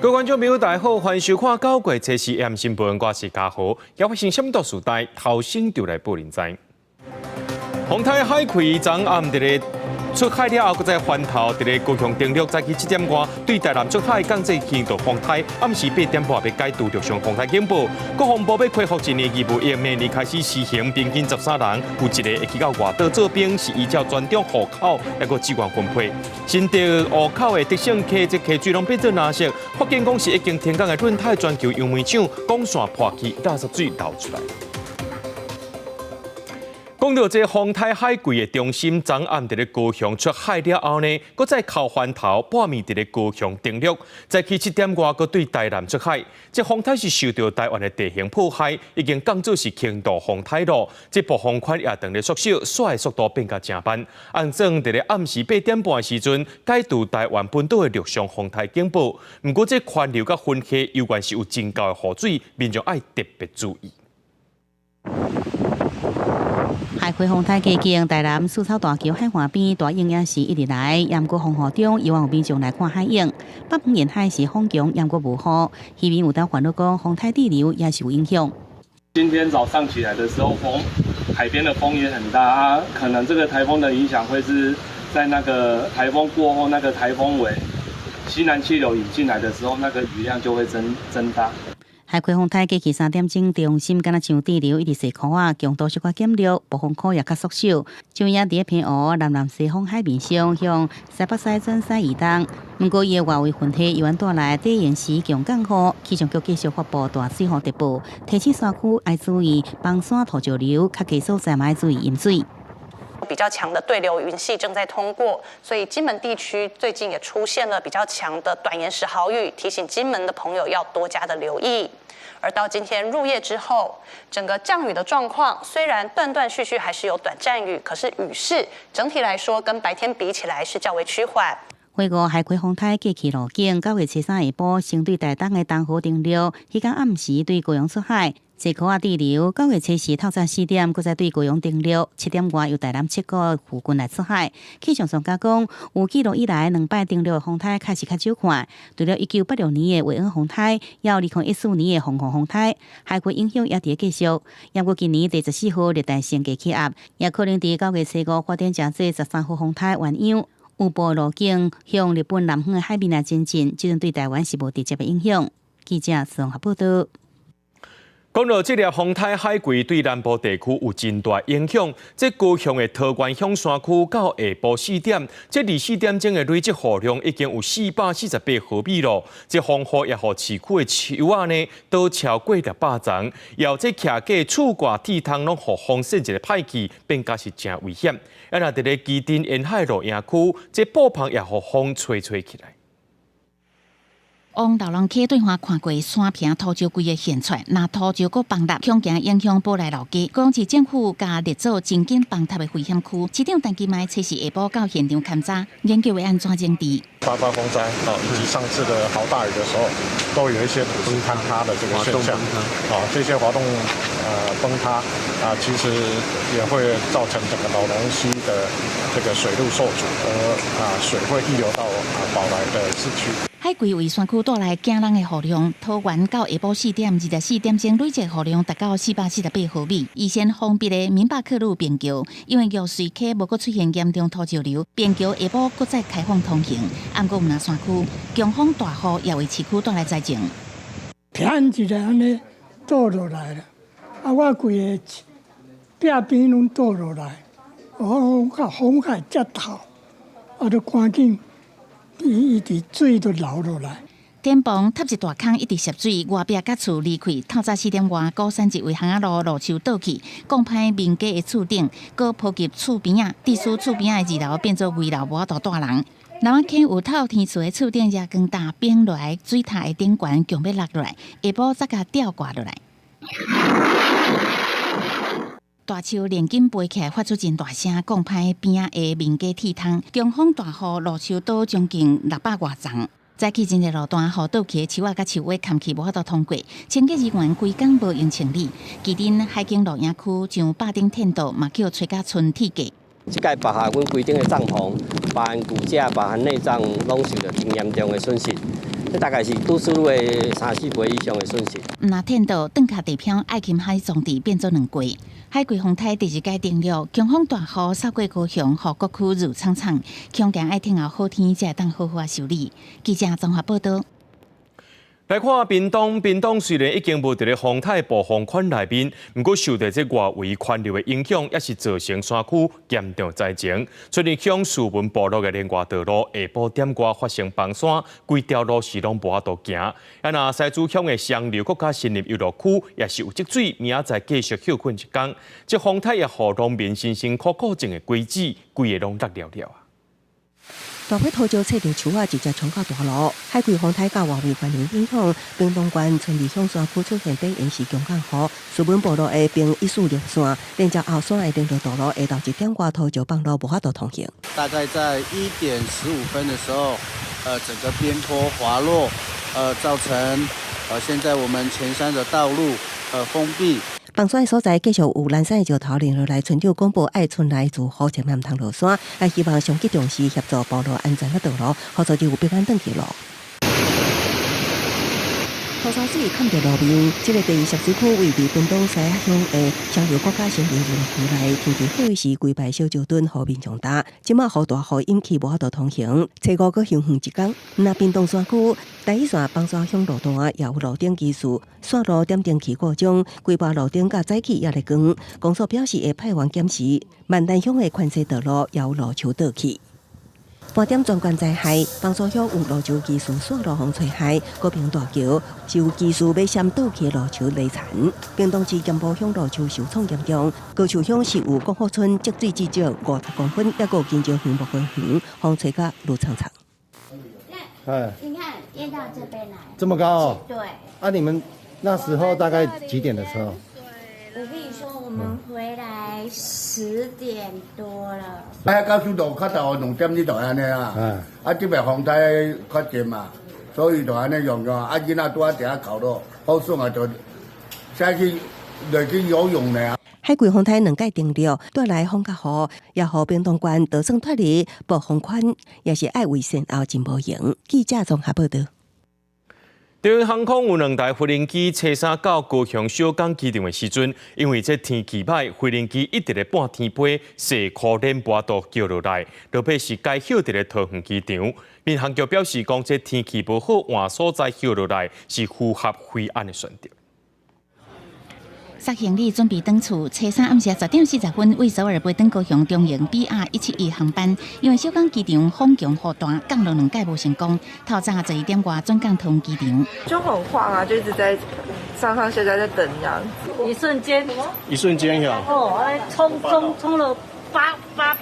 各位观众朋友，大家好，欢迎收看9月7日 AM 新闻，我是嘉豪。要发生什么大事代，头先就来报您知。宏泰海葵昨暗伫咧出海了后，搁再翻头伫咧高雄登陆，早起7点半对台南出海港际轻度宏泰，暗时8点半要解除陆上宏泰警报。国防部要恢复一年义务，由明年开始实行，平均13人，有一个会去到外岛做兵，是依照专种户口来个资源分配。新的户口的特性，这客水拢变做蓝色。福建公司已经停工的润泰全球杨梅厂广线破起，垃圾水流出来。讲到这宏泰海柜的中心，昨暗伫咧高雄出海了后呢，搁再靠翻头半暝伫咧高雄登陆，早起7点外搁对台南出海。这宏泰是受到台湾的地形迫害，已经降做是轻度宏泰路。这部航款也等咧缩小，刷的速度变甲正慢。按正伫咧暗时8点半的时阵，解除台湾本岛的陆上宏泰警报。不过这环流甲分溪有关是有真高的雨水，民众爱特别注意。海葵宏泰基金台南树草大桥海岸边大映影时一直来，淹过风雨中，以往有民众来看海映。北方沿海是风强，淹过无雨，渔民有当烦恼讲宏泰地流也是有影响。今天早上起来的时候，海边的风也很大啊，可能这个台风的影响会是在那个台风过后，那个台风尾西南气流引进来的时候，那个雨量就会增大。海葵宏泰过去3点钟，中心敢若像地流一直细雨啊，强度小可减弱，暴风圈也较缩小。就也伫咧偏湖南西方海面上向西北西转西移动。不过伊的外围云系由带来地缘时强降雨，气象局继续发布大水洪特报，提醒山区要注意崩山土石流，较低所在嘛要注意淹水。比较强的对流云系正在通过，所以金门地区最近也出现了比较强的短延时豪雨，提醒金门的朋友要多加的留意。而到今天入夜之后，整个降雨的状况虽然断断续续还是有短暂雨，可是雨势整体来说跟白天比起来是较为趋缓。回顾海葵宏泰过去路径，9月7日下晡先对台东的东河登陆，迄天暗时对高雄出海。西口啊地流，9月7日透早4点，搁再对高雄登陆，7点外由台南7股附近来出海。气象专家讲，有记录以来2摆登陆的风台开始较少看，除了1986年的维恩风台，也有2014年的凤凰风台，海葵影响也伫继续。也过今年第14号热带性低气压，也可能伫9月7日发展成这13号风台鸳鸯。有部路径向日本南方的海面来前进，即阵对台湾是无直接的影响。记者综合报道。讲到这粒宏泰海葵对南部地区有真大影响，这高雄的桃园乡山区到下晡4点，这24点钟的累积雨量已经有448毫米咯。这风雨也互市区的树啊呢都超过600丛，要这徛过厝挂铁窗拢互风扇一个歹去，变甲是真危险。啊，那伫咧基丁沿海路营区，这布棚也互风吹起来。往老人溪对岸看过山坪土石规个现出，那土石搁崩塌，恐惊影响宝来老街。高雄市政府加列做真紧崩塌的危险区，市长陈其迈测试下晡到现场勘查，研究会安怎整治。发风灾以及上次的豪大雨的时候，都有一些崩塌的这个现象。这些滑动崩塌其实也会造成整个老龙溪的这个水路受阻，而水会溢流到宝来的市区。海葵为山区带来惊人的雨量，桃园到下晡4点24点钟累积雨量达到448毫米。以前封闭的民巴克路便桥，因为玉水溪无搁出现严重土石流，便桥下晡搁再开放通行。按过有那山区强风大雨也为市区带来灾情。天一日安尼倒落来了，我规个壁边拢倒落来，风海接头，就赶紧。伊伫水都流落来，天棚塌一大坑，一直涉水，外壁甲厝离开。透早4点外，高山一位巷仔路路树倒去，讲歹民家的厝顶，搁波及厝边仔，地处厝边仔的2楼变做危楼，无法度住人。南湾溪有透天厝的厝顶也更大，变落来，水塔的顶悬强要落落来，下晡再甲吊挂落来。大树连紧飞起来，发出真大声，讲歹边仔的民家铁窗，强风大雨，路树倒将近600多丛。早起真个路段，雨倒去的树仔甲树尾砍去，无法度通过。清洁人员规工无用清理。基丁海景路营区上坝顶天道嘛叫找甲村铁架。即届包含阮规顶的帐篷，包含骨架、包含内脏，拢受到真严重的损失。这大概是都市路的3、4倍以上的损失。那天到邓卡地漂爱琴海总地变做2季，海葵风台第2届定了，强风大雨扫过高雄，和各区如苍苍，恐惊爱听候好天才会当好好修理。记者综合报道。来看屏东虽然已经无伫咧风台暴风圈内面，不过受到这外围环流的影响，也是造成山区严重灾情。出入向树文部落的连外道路下晡点外发生崩山，规条路是拢无法度行。啊，那西子乡的上流国家森林游乐区也是有积水，明仔载继续休困一天。这风台也互农民辛辛苦苦种的果子，规个拢落了了啊！大批土石砌着树啊，直接冲到大路。海葵风台甲外围环流影响，屏东县春里乡山区出现第延时强降雨，树文部落的并146线，连接后山的连着道路下到1点外土石崩路无法度通行。大概在1点15分的时候，整个边坡滑落，造成现在我们前山的道路封闭。崩山的所在继续有南山的石头连落来，村长公布爱村来自好前慢通落山，也希望上级重视协助部落安全的道路，好做就有平安登记路。土沙水看着路面，这个第2摄水区位于屏东西乡的上游国家森林游乐区内，天气好时规排小石墩河面上大，即马雨大雨引起无法度通行，初5搁休远一天。那屏东山区第1线崩山乡路段也有路顶技术，线路点灯器故障，规排路顶甲早起也在光。公所表示会派员检视，万丹乡的宽西道路也有路树倒去。半点专管灾害，帮山乡有路树技术线路风吹害，高屏大桥是有技术要闪倒去的路树累残。屏东市盐埔乡路树受创严重，高树乡是有国富村积水至少50公分，也有金蕉园木根园，风吹甲路长长。你看淹到这边来，这么高哦？对。啊，你们那时候大概几点的时候？我跟你说，我们回来10点多了。高速道较大2点你就安尼啊，这边风台较近嘛，所以就安尼用啊。囡仔拄啊伫遐考咯，好爽啊，就下去落去游泳呢。海葵风台2届定了，带来风甲雨，也互屏东县得算脱离暴风圈，也是爱为善后真无用。记者综合报道。中央航空有2台飞行机初3到高雄小港机场的时阵，因为这天气歹，飞行机一直咧半天飞，细雨连波都叫落来，落尾是该休伫咧桃园机场。民航局表示，讲这天气无好，换所在休落来是符合飞安的选择。塞行李准备登厝，初3暗时10点40分为首尔飞登高雄中营 BR171航班，因为小港机场风强雨大，降落2届无成功。透早11点外转降桃园机场，就很晃啊，就一直在上上下下在等这样子。一瞬间有冲了100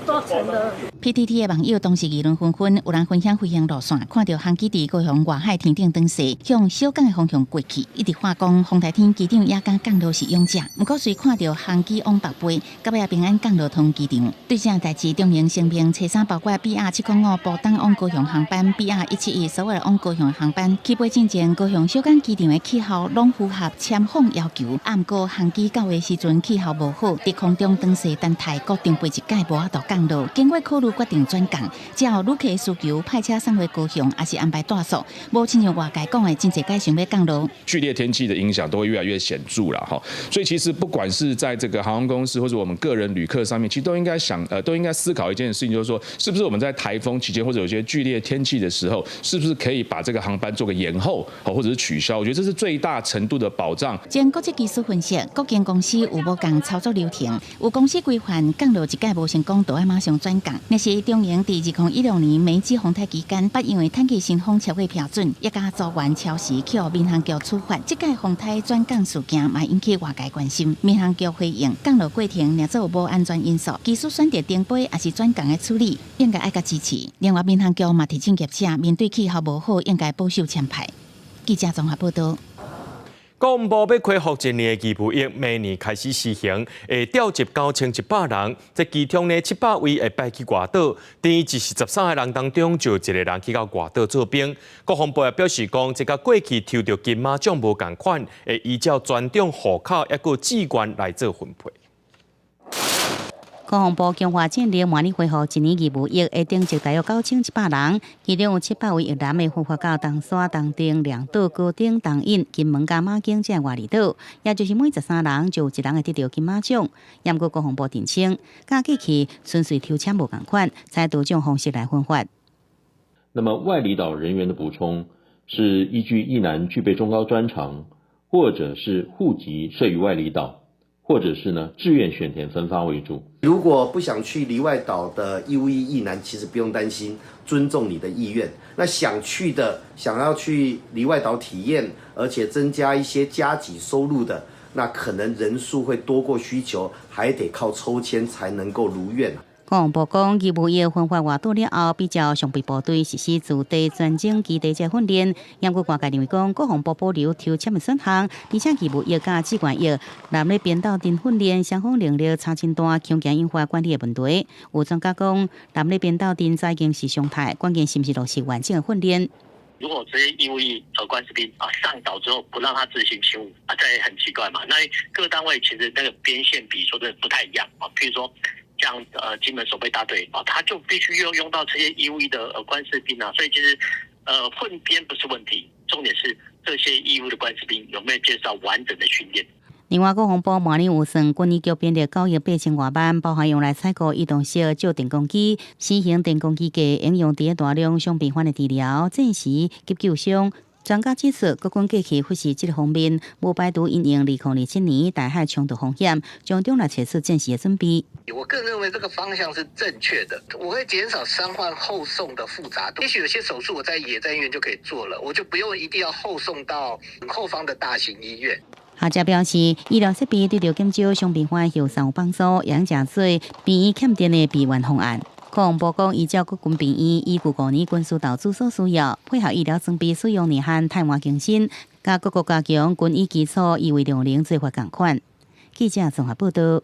多层的。PTT 的网友当时议论纷纷，有人分享飞行路线，看到航机伫高雄外海天顶转势，向小港的方向过去，一直话讲风台天机场也敢降落是勇者。不过随看到航机往北飞，到尾平安降落桃园机场。对这代志，中营声明初3包括 BR705浦东往高雄航班、BR171首尔往高雄的航班，起飞之前高雄小港机场的气候拢符合签放要求。不过航机到的时阵气候无好，伫空中转势等待各定飞一届无法度降落，经过考虑决定转降，只要旅客的需求，派车送回高雄，还是安排大宿。无亲像外界讲的，真侪界想要降落。剧烈天气的影响都会越来越显著了哈，所以其实不管是在这个航空公司或者我们个人旅客上面，其实都应该思考一件事情，就是说，是不是我们在台风期间或者有些剧烈天气的时候，是不是可以把这个航班做个延后，或者是取消？我觉得这是最大程度的保障。经国际技术分析，各间公司有无共操作流程，有公司规范降落一届无成功，就要马上转降。那是中营伫2016年梅季风台期间，不因为天气新风超过标准，一家组员超时去予民航局处罚。这届风台转降事件嘛引起外界关心。民航局回应，降落过程若做有无安全因素，技术选择停飞还是转降的处理，应该爱甲支持。另外，民航局嘛提醒业者，面对气候无好，应该保守签牌。记者综合报道。国防部要恢复一年的义务役，明年开始施行，会调集9100人。在机场呢，700位会派去外岛，等于13个人当中就1个人去到外岛做兵。国防部也表示讲，这甲过去抽到金马奖无同款，会依照专长户口抑个志愿来做分配。国防部强化战力，模拟恢复一年义务役的定职大约9100人，其中有700位越南的分发到东沙、东定、两岛、高顶、东引、金门加马景这外里岛，也就是每13人就有1人会得到金马奖。不过国防部澄清，甲过去纯粹抽签无同款，采多种方式来分发。那么外离岛人员的补充是依据役男具备中高专长，或者是户籍设于外离岛，或者是呢志愿选填分发为主。如果不想去离外岛的义务役役男，其实不用担心，尊重你的意愿。那想要去离外岛体验，而且增加一些加给收入的，那可能人数会多过需求，还得靠抽签才能够如愿。国防部讲，义务役分发外岛了后，比较上备部队实施驻地专精基地训练。不过外界认为讲，国防部保留抽签的选项，而且义务役甲志愿役南咧编导阵训练双方能力差真大，恐惊引发管理的问题。有专家讲，南咧编导阵早已经是常态，关键是不是落实完整的训练。如果这些义务役官士兵上岛之后不让他自行勤务这也很奇怪嘛。那各单位其实那个边线比说的不太一样譬如说像金门守备大队他就必须用到这些义务役的官士兵所以其实混编不是问题，重点是这些义务的官士兵有没有接受完整的训练。另外，国防部模拟有算军医局编列98000外万，包含用来采购移动式旧电工机、新型电工机给应用在大量伤病患的治疗、战时急救伤。专家指出，国军过去忽视这个方面，无排除因应2027年台海冲突风险，从中来测试战时的准备。我个人认为这个方向是正确的，我会减少伤患后送的复杂度。也许有些手术我在野战医院就可以做了，我就不用一定要后送到后方的大型医院。学者表示，医疗设备对着减少伤病患有有帮助，养正做病院欠电的备援方案。国防部讲，依照国军病院依据5年军事投资所需要，配合医疗装备使用年限汰换更新，甲各国加强军医基础医卫量能做法同款。记者综合报道。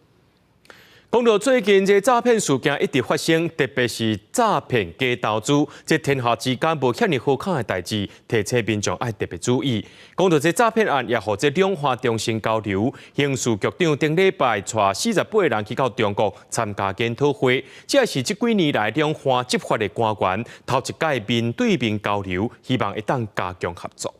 讲到最近这诈骗事件一直发生，特别是诈骗假投资，这天下之间无遐尼好看的代志，提醒民众爱特别注意。讲到这诈骗案，也和这两岸中心交流，刑事局长顶礼拜带48个人去到中国参加研讨会，这也是这几年来两岸执法的官员头一届面对面交流，希望会当加强合作。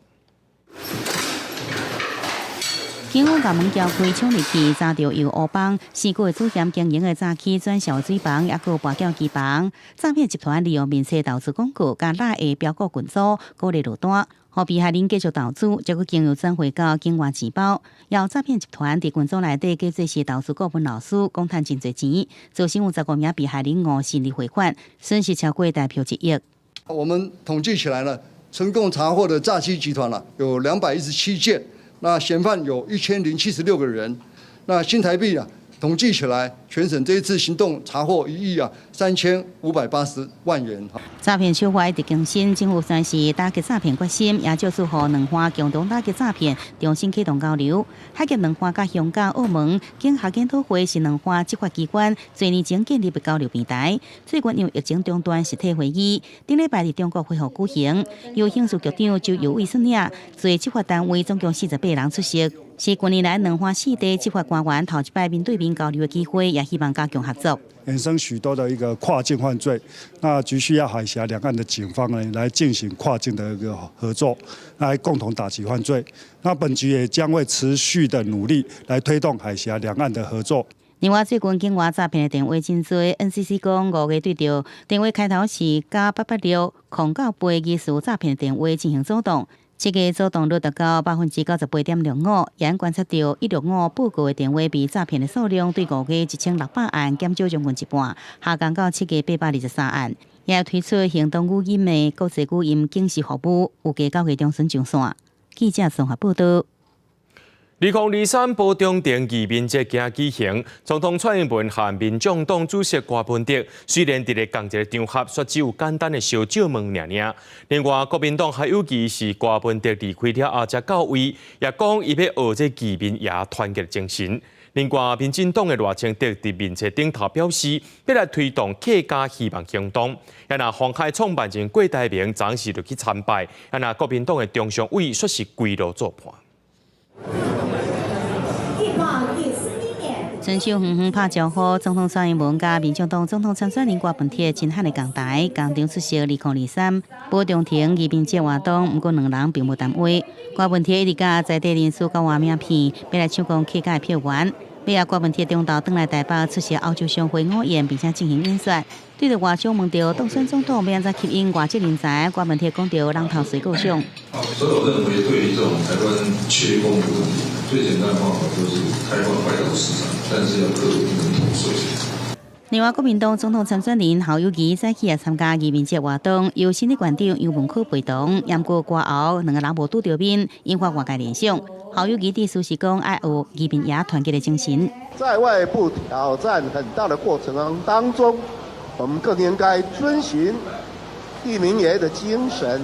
警方把门撬开抢入去，查到由乌帮4个主嫌经营的早期转小水房，也有跋筊机房。诈骗集团利用面册投资广告，甲拉下标股群组鼓励落单，互被害人继续投资，结果经由转回到境外钱包。要诈骗集团伫群组内底假做是投资股份老师，讲赚真侪钱，造成有15名被害人误信离汇款，损失超过大票1亿。我们统计起来呢，成功查获的诈欺集团有217件。那嫌犯有1076个人，那新台币统计起来，全省这一次行动查获1亿3580万元。诈骗手法一直更新，政府算是打击诈骗决心，也就是和两岸共同打击诈骗，重新启动交流。海峡两岸甲香港、澳门经合研讨会是两岸执法机关多年前建立的交流平台。最近因疫情中断实体会议，顶礼拜伫中国恢复举行，由刑事局长就有位率领，做执法单位总共48人出席。是近年来两岸4地执法官员头一摆面对面交流的机会，也希望加强合作。衍生许多的一个跨境犯罪，那急需要海峡两岸的警方呢来进行跨境的一个合作，来共同打击犯罪。那本局也将会持续的努力来推动海峡两境的合作。另外，最近境外诈骗的电话真多 ，NCC 讲5月对着电话开头是加886控告背疑似诈骗的电话进行阻断。这个阻断率达到98.05%，也观察到165报告的电话被诈骗的数量对5月1600案减少将近一半，下降到7月823案。也推出行动语音的国际语音警示服务，有计9月中旬上线。记者综合报道。2023保中正义民节今日举行，总统蔡英文和民众党主席郭文德虽然伫咧同一个场合，却只有简单的小酒问尔。另外，国民党还有其是郭文德离开了后才到位，也讲伊要学这义民也团结精神。另外，民进党的赖清德伫面册顶头表示，要来推动客家希望行动。也那鸿海创办人郭台铭昨时就去参拜，也那国民党的中常委说是归路作伴。遵守远远拍招呼，总统蔡英文甲民进党总统参选人郭文铁亲汉的讲台，共同出席2023保中庭移民节活动，不过两人并无谈话。郭文铁一直甲在地人士交换名片，要来抢攻客家的票源。尾下郭文铁中昼转来台北出席澳洲商会午宴，并且进行演说。对着外商问到当选总统要安怎吸引外籍人才，郭文铁讲到人头水果上。所以我认为，对于这种台湾缺工的问题，最简单的方法就是开放外岛市场，但是要克服人头税。另外，国民党总统参选人侯友宜早起也参加移民节活动，由新的馆长杨文科陪同。不过挂后，两个人无拄到面，引发外界联想。侯友宜的思是讲，爱有移民也团结的精神。在外部挑战很大的过程当中，我们更应该遵循移民爷的精神，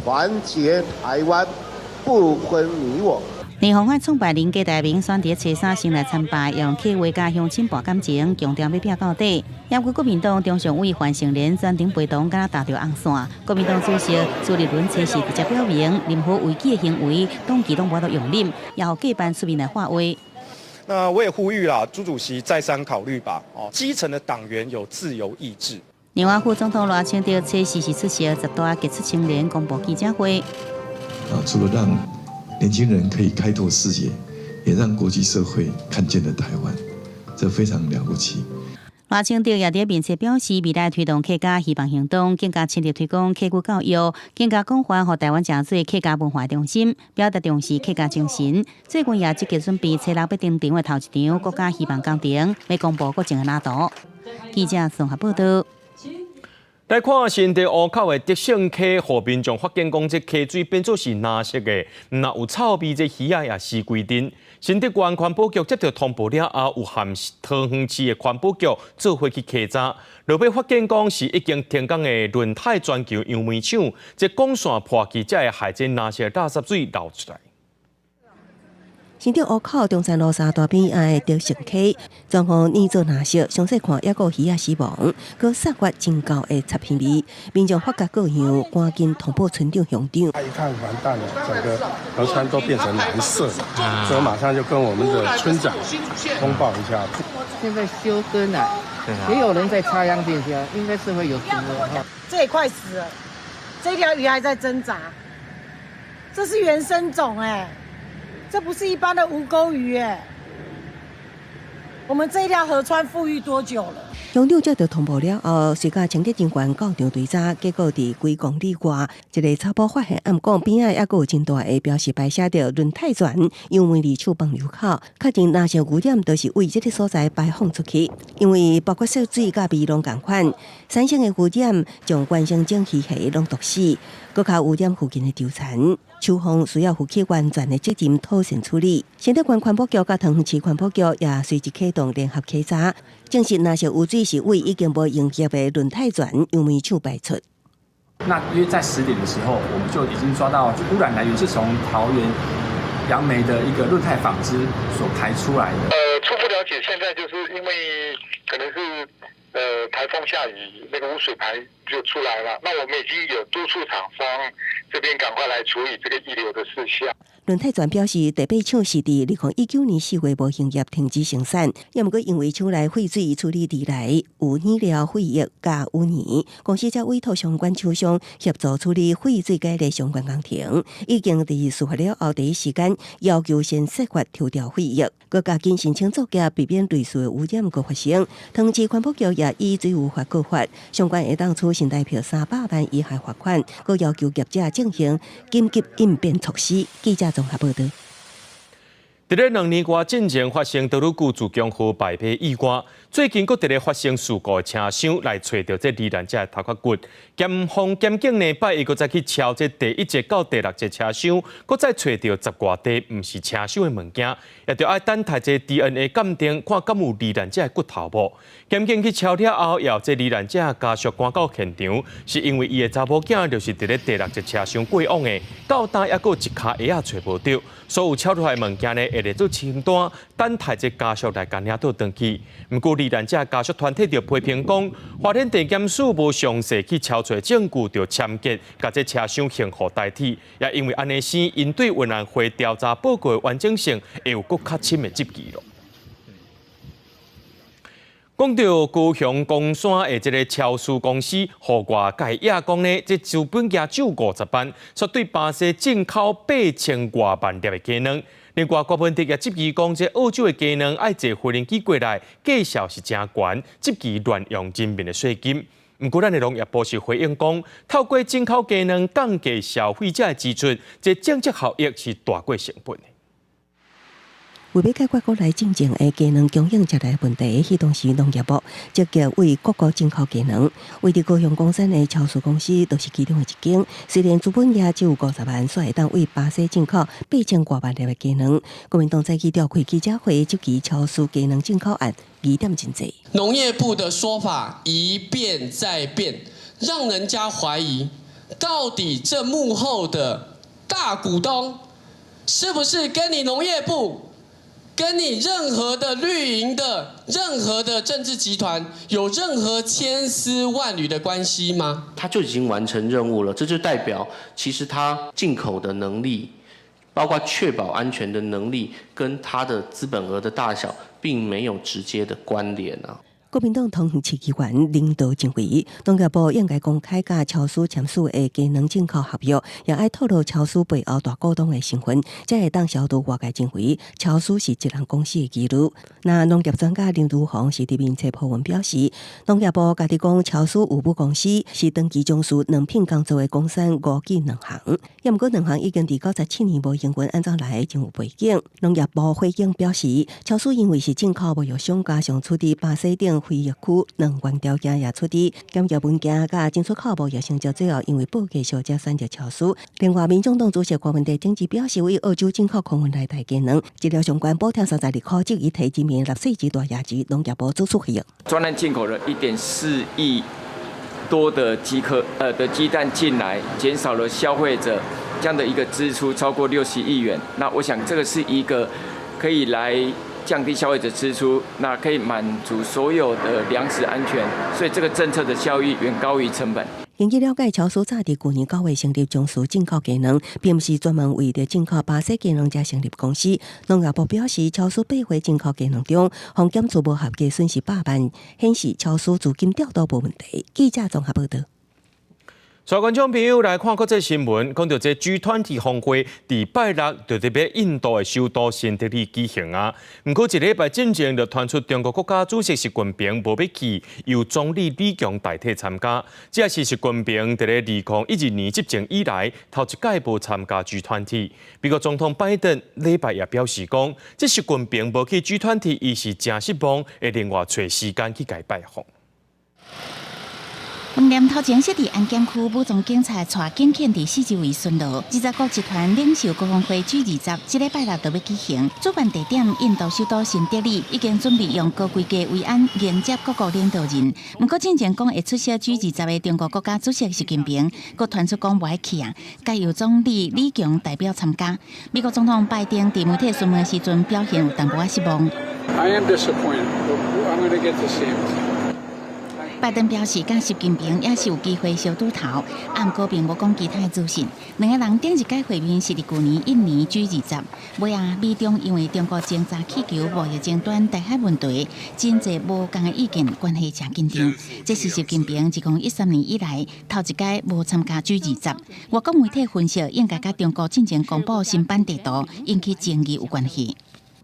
团结台湾，不分你我。联合会创办人郭台铭选伫初三先来参拜，用客话甲乡亲博感情，强调要拼到底。也过国民党中常委范成仁专程陪同，敢若踏着红线。国民党主席朱立伦初时直接表明，任何违纪的行为，党纪拢无得容忍，也互各班出面来发话。那我也呼吁啦，朱主席再三考虑吧。基层的党员有自由意志。另外，副总统赖清德初时是出席10大杰出青年公布记者会。除了让年轻人可以开拓视野，也让国际社会看见了台湾，这非常了不起。赖清德也在面前表示，未来推动客家希望行动，更加全力推广客家教育，更加广泛和台湾真侪客家文化中心，表达重视客家精神。最近也积极准备初6要登场的头一场国家希望工程，要公布国情的蓝图。记者综合报道。来看新地湖口的德胜溪，和民众发现讲这溪水变作是蓝色的，若有臭味，这鱼也是规定。新德县环保局接到通报了后，有和桃园市的环保局做伙去稽查，落尾发现讲是已经停工的轮胎全球杨梅厂，这管线破去，才会害这蓝色垃圾水流出来。新竹湖口中山路3大边的德胜溪，状况泥做蓝色，详细看也有鱼仔死亡，佮散发真高的插片味。民众发觉各样，赶紧通报村长、乡长。他一看完蛋了，整个河川都变成蓝色了，所以马上就跟我们的村长通报一下。现在休耕了，也有人在插秧电箱，应该是会有毒的。这也快死了，这条鱼还在挣扎，这是原生种这不是一般的无钩鱼我们这一条河川富裕多久了？乡长接到通报了后，随甲清洁警官到场追查，结果伫几公里外，一个草埔发现暗讲边仔还有真大的标示牌写着轮胎船，因为离厝放流口，确定那些污染都是为这个所在排放出去。因为包括涉水甲味拢同款，产生的污染将原生种鱼虾拢毒死，搁较污染附近的舟船。厨房需要负起完全的责任，妥善处理。新德县环保局甲桃园市环保局也随即启动联合稽查，证实那些污水是为已经无营业的轮胎船杨梅厂排出。那因为在10点的时候，我们就已经抓到污染来源是从桃园杨梅的一个轮胎纺织所排出来的。初步了解，现在就是因为可能是台风下雨，那个污水排就出来了。那我们已经有督促厂商这边赶快来处理这个遗留的事项。轮胎船表示，第8厂是伫2019年4月无营业停止生产，也毋过因为厂内废水处理地来有染料废液加污泥，公司才委托相关厂商协助处理废水解的相关工程。已经伫事发了后第一时间要求先设法抽调废液，佮加紧申请作业，避免类似的污染佮发生。桃园市环保局也以水污法告发，相关会当处新台币300万以下罚款，佮要求业者进行紧急应变措施。记者综合报道。伫咧2年外进前发生道路股自强河败皮意外，最近佫伫咧发生事故的车厢来找到这罹难者的头壳骨。检方检警呢，拜伊佫再去敲这第1节到第6节车厢，佫再找到10外地毋是车厢的物件，也着爱等待这 DNA 鉴定，看敢有罹难者的骨头无。检警去敲了后，要这罹难者家属赶到现场，是因为伊的查某囝就是伫咧第6节车厢过往的，到呾也佫一卡鞋仔找无到，所有敲出来的物件呢，会列做清单，等待这家属来甲领倒登去。毋过罹难者家属团体就批评讲，法院地检署无详细去敲出证据，就签结甲这车厢幸福代替，也因为安尼生，因对运案会调查报告的完整性会有佫较深的质疑咯。讲到高雄公山的这个超市公司，户外界也讲呢，这资本业就50万，说对巴西进口8000多万粒的鸡卵。另外，郭文迪也质疑讲，这澳洲的鸡卵爱坐飞轮机过来，价销是真悬，质疑乱用人民的税金。不过，咱的农业部是回应讲，透过进口鸡卵降低消费者的支出，这经济效益是大过成本的。为要解决国内进前的鸡卵供应接来问题，启动时农业部积极为各国进口鸡卵。为伫高雄公山的超市公司，就是其中的一间。虽然资本业只有50万，却会当为巴西进口8000多万粒的鸡卵。国民党早起召开记者会，质疑超市鸡卵进口案疑点真多。农业部的说法一变再变，让人家怀疑，到底这幕后的大股东是不是跟你农业部？跟你任何的绿营的任何的政治集团有任何千丝万缕的关系吗？他就已经完成任务了，这就代表其实他进口的能力，包括确保安全的能力，跟他的资本额的大小并没有直接的关联啊。国民党同市议员领导认为，农业部应该公开甲超市签署的鸡卵进口合约，也爱透露超市背后大股东的身份，才会当消除外界认为超市是一人公司的疑虑。那农业专家林如虹是伫面册破文表示，农业部家己讲超市有母公司是登记从事两品工作的工商五技两行，也毋过两行已经伫97年无营运，按照来真有背景。农业部回应表示，超市因为是进口无药商加上处伫巴西等非疫区能源条件也出伫检查文件，甲进出口无也成就最后因为报价小才选择超市。另外，民众党主席郭文迪顶次表示，为澳洲进口空运来台鸡卵，治疗相关补贴32块，即以提前面纳税级大亚级农业部做出回应。专案进口了1.4亿多的鸡蛋进来，减少了消费者这样的一个支出超过60亿元。那我想这个是一个可以来降低消费者支出，那可以满足所有的粮食安全，所以这个政策的效益远高于成本。根据了解，超市早伫去年9月成立从事进口鸡卵，并不是专门为着进口巴西鸡卵才成立公司。农业部表示，超市8回进口鸡卵中，防检初步合计损失100万，显示超市资金调度无问题。记者综合报道。所有观众朋友来看国际新闻，讲到这 G20 峰会伫拜六就特别印度的首都新德里举行啊。不过一礼拜之前就传出中国国家主席习近平无要去，由总理李强代替参加。这也是习近平伫咧2012年执政以来头一届无参加 G20。美国总统拜登礼拜也表示讲，这习近平无去 G20，伊是真失望，会另外找时间去改拜访。饭店头前设伫安检区，武装警察带警犬伫四周围巡逻。20国集团领袖高峰会 G20，这礼拜六就要举行，主办地点印度首都新德里，已经准备用高规格维安迎接各国领导人。不过，之前讲会出席 G20的中国国家主席习近平，佮传出讲无爱去啊，该由总理李强代表参加。美国总统拜登伫媒体询问时阵表现有淡薄仔失望。I am disappointed. I'm going to get to see him. 拜登表示，甲习近平也是有机会小拄头，不过并无讲其他的资讯。两个人顶一届会面是伫去年印尼 G20，尾啊，美中因为中国侦察气球贸易争端、台海问题，真侪无共的意见，关系真紧张。这是习近平自2013年以来头一届无参加 G20。外国媒体分析，应该甲中国进前公布新版地图引起争议有关系。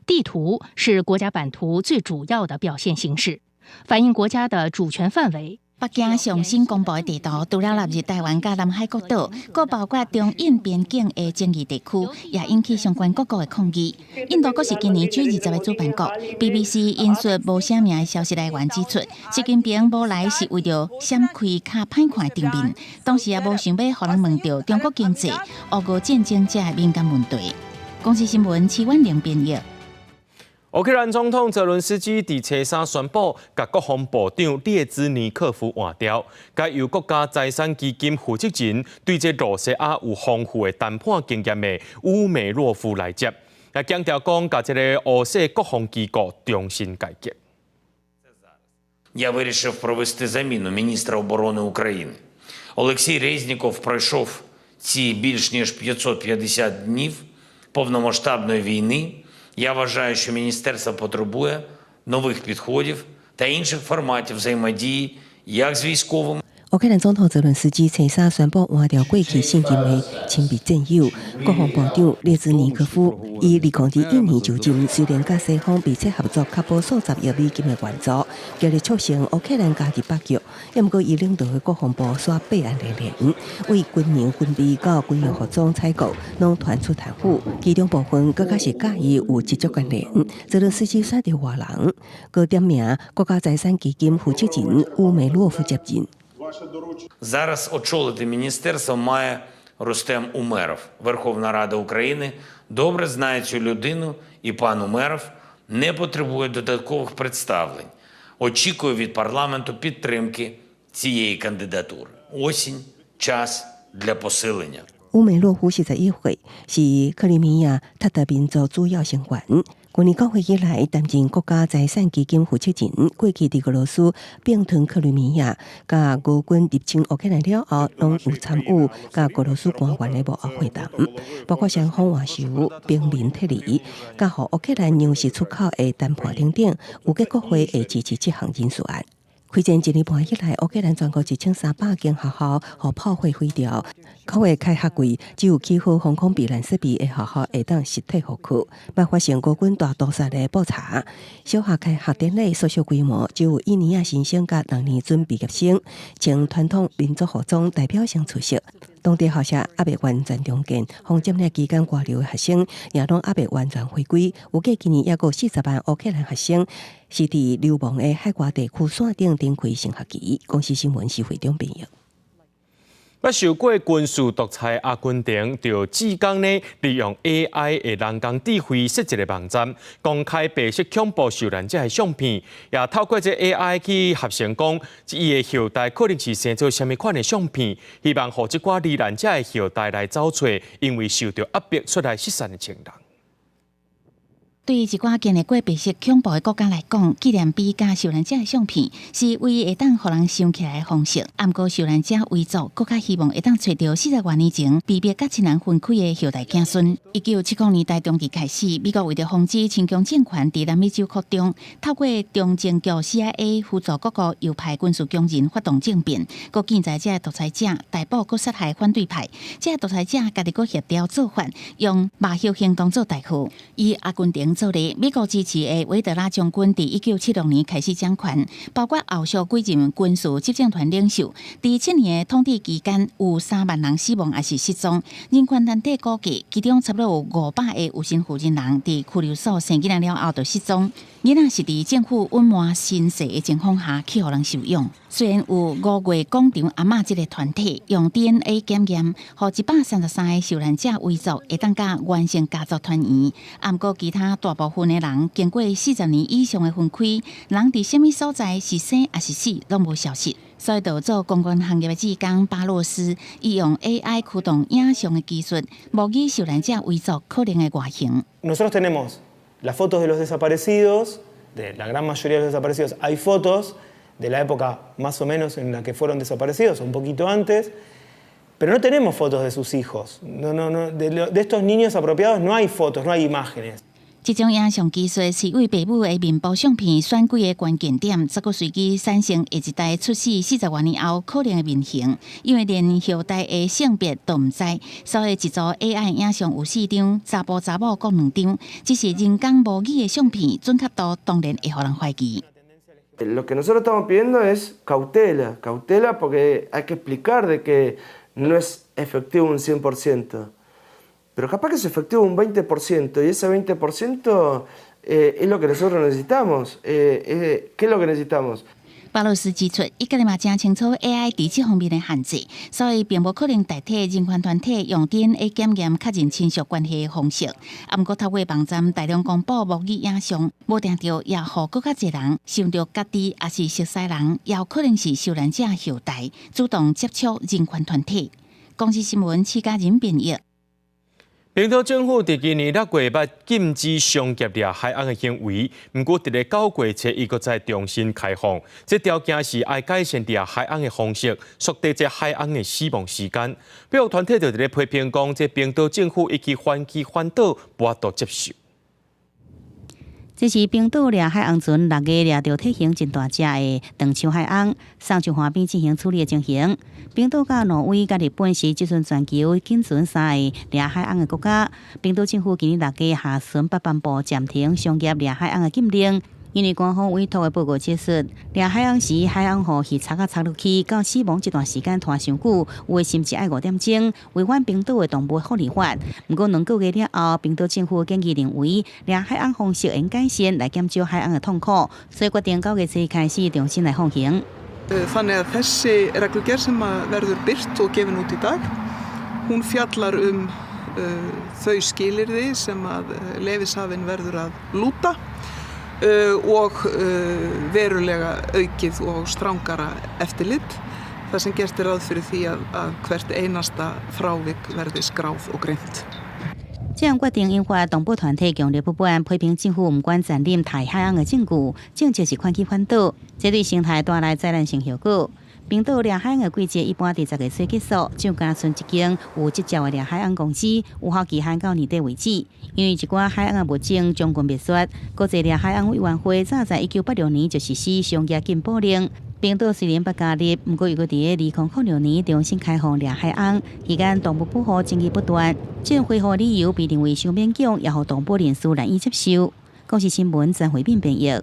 地图是国家版图最主要的表现形式。反映国家的主权范围。北京上新公布的地图，除了纳入台湾甲南海国岛，佮包括中印边境的争议地区，也引起相关各国的抗议。印度阁是今年G20的主办国。BBC 引述无啥名的消息来源指出，习近平无来是为着闪开较歹看的场面，同时也无想要互人问到中国经济、俄乌战争这敏感问题。公司新闻齐婉玲编译。乌克兰总统泽伦斯基伫初三宣布，甲国防部长列兹尼科夫换掉，该由国家财产基金负责人对这罗西亚有丰富的谈判经验的乌梅洛夫来接，来强调讲，甲这个俄式国防机构重新改革。Я вирішив провести заміну міністра оборони України. Олексій Резніков пройшов ці більш ніж 550 днів повномасштабної війни. Я вважаю, що міністерство потребує нових підходів та інших форматів взаємодії як з військовими. 乌克兰总统泽伦斯基星期三宣布换掉过去现任的亲密战友国防部长列兹尼科夫，以2021年就任，虽然甲西方密切合作，确保数十亿美金的援助，极力促成乌克兰家己北约。也毋过，伊领导的国防部煞备案连连，为军营军备到军用服装采购，拢传出贪腐，其中部分更加是甲伊有直接关联。泽伦斯基选调外人，佮点名国家财产基金负责人乌梅洛夫接任。 Зараз очолити міністерство має Рустем Умеров. Верховна Рада України добре знає цю людину, і пан Умеров не потребує додаткових представлень. Очікую від парламенту підтримки цієї кандидатури. Осінь – час для посилення. 乌梅洛夫41岁，是克里米亚塔特民族主要成员。去年9月以来，担任国家财产基金负责人。过去伫俄罗斯并吞克里米亚，甲俄军入侵乌克兰了后，拢有参与甲俄罗斯官员的幕后会谈，包括双方换手、兵民撤离，甲互乌克兰粮食出口的谈判等等，有结国会会支持这项人事案。 开战1年半以来，乌克兰全国1300间学校互炮火毁掉。9月开学季，只有起好防空避难设备的学校会当实体复课。爆发现俄军大屠杀的布查，小学开学典礼缩小规模，只有1年新生甲2年准毕业生，穿传统民族服装代表性出席。当地校舍还未完全重建，防占领期间外流的学生也拢还未完全回归。有计今年也有40万乌克兰学生是伫流亡的海外地区线顶展开升学期。公司新闻是会长编译。 不受过军事独裁阿根廷，就至今呢利用 AI 的人工智慧设一个网站，公开白色恐怖受难者的相片，也透过这 AI 去合成讲，伊的后代可能是生做什么款的相片，希望让这寡罹难者的后代来找出因为受到压迫出来失散的情人。 对于一寡经历过白色恐怖的国家来讲，纪念碑甲受难者的相片是唯一会当互人想起来的方式。毋过，受难者遗族更加希望会当找到40多年前被灭甲亲人分开的后代子孙。1970年代中期开始，美国为了防止亲共政权伫南美洲扩张，透过中情局 CIA 辅助各个右派军事强人发动政变，佮建在这独裁者逮捕佮杀害反对派。这独裁者家己佮协调做法，用麻药行动做代号，以阿根廷 做例，美国支持的韦德拉将军伫1976年开始掌权，包括后续几任军事执政团领袖。伫7年的统治期间，有3万人死亡还是失踪。人权团体估计，其中差不多有500个有心负责人伫拘留所生囡仔了后就失踪。囡仔是伫政府隐瞒身世的情况下去互人收养。虽然有5月广场阿嬷这个团体用 DNA 检验，互133个受难者遗族会当甲完成家族团圆。毋过其他大部分的人经过40年以上的分开，人伫什么所在是生还是死，拢无消息。所以，就做公关行业的志工巴洛斯，伊用 AI 驱动影像的技术，模拟受难者遗族可能的外形。Nosotros tenemos las fotos de los desaparecidos, de la gran mayoría de los desaparecidos. Hay fotos de la época más o menos en la que fueron desaparecidos, un poquito antes, pero no tenemos fotos de sus hijos. De estos niños apropiados no hay fotos, no hay imágenes. 这种影像技术是为父母的面部相片选几个关键点，再个随机产生下一代出世40多年后可能的面型。因为连后代的性别都唔知，所以一组 AI 影像有4张，查甫查某各2张，只是人工模拟的相片，准确度当然会互人怀疑。Lo que nosotros estamos pidiendo es cautela, cautela porque hay que explicar de que no es efectivo un 100%. Pero capaz que es efectivo un 20% y ese 20% es lo que nosotros necesitamos. ¿Qué es lo que necesitamos? 巴洛斯指出，伊家己嘛真清楚 AI 伫这方面的限制，所以并无可能代替人权团体用 DNA 检验确认亲属关系的方式。毋过透过网站大量公布模拟影像，无定着也互更较侪人想着家己也是熟悉人，也有可能是受难者后代，主动接触人权团体。公司新闻徐家人编译。冰岛政府伫今年6月捌禁止商业掠海岸的行为，不过伫咧9月初，伊搁再重新开放。这条件是爱改善掠海岸的方式，缩短这海岸的死亡时间。保护团体就伫咧批评讲，这冰岛政府以及反击反倒无法度接受。这是冰岛掠海饵船6月掠到体型真大只的长秋海饵，送上岸边进行处理的情形。冰岛、甲挪威、甲日本是即阵全球仅存3个掠海饵的国家。冰岛政府今年6月下旬8颁布暂停商业掠海饵的禁令。因为官方委托的报告指出，掠海饵时海饵互鱼插插落去，到死亡这段时间拖伤久，有的甚至爱5点钟，违反冰岛的动物福利法。不过2个月了后，冰岛政府建议认为掠海饵方式应改善来减少海饵的痛苦，所以决定9月1日开始重新来放行。Þannig að þessi reglugerð sem verður birt og gefin út í dag, hún fjallar þau skilyrði sem leyfishafinn verður að lúta og verulega aukið og strangara eftirlit. Það sem gert ráð fyrir því að hvert einasta frávik verði skráð og greint. 这样决定引发动保团体强烈不满，批评政府唔管占领大海岸的证据，正就是反起反倒，这对生态带来灾难性效果。冰岛掠海饵的季节一般在10月初结束，只有加村一间有执照的掠海饵公司，有效期限到年底为止。因为一寡海饵的物种将近灭绝，国际掠海饵委员会早在1986年就实施商业禁捕令。冰岛虽然不加入，不过又搁伫2006年重新开放掠海饵，期间动物保护争议不断。这种恢复理由被认为伤勉强，也互动保人士难以接受。公视新闻张惠敏编译。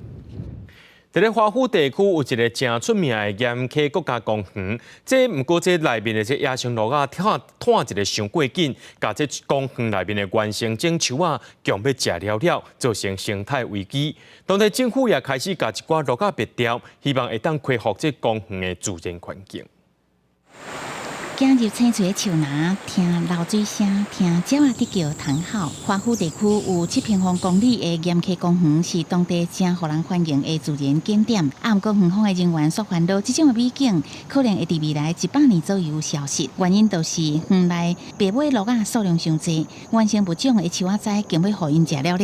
在咧华府地区有一个真出名的盐溪国家公园，这不过这内面的这野生鹿仔探一个伤过紧，甲这公园内面的原生种树仔强要食了，造成生态危机。当地政府也开始甲一寡鹿仔灭掉，希望会当恢复这公园的自然环境。走入青翠的树林，听流水声，听鸟仔在叫虫吼。华府地区有7平方公里的盐溪公园，是当地真互人欢迎的自然景点。不过园方的人员所烦恼，这种美景可能会在未来100年左右消失。原因就是园内被买鹿仔数量上济，原生物种的树仔竟要互因食了。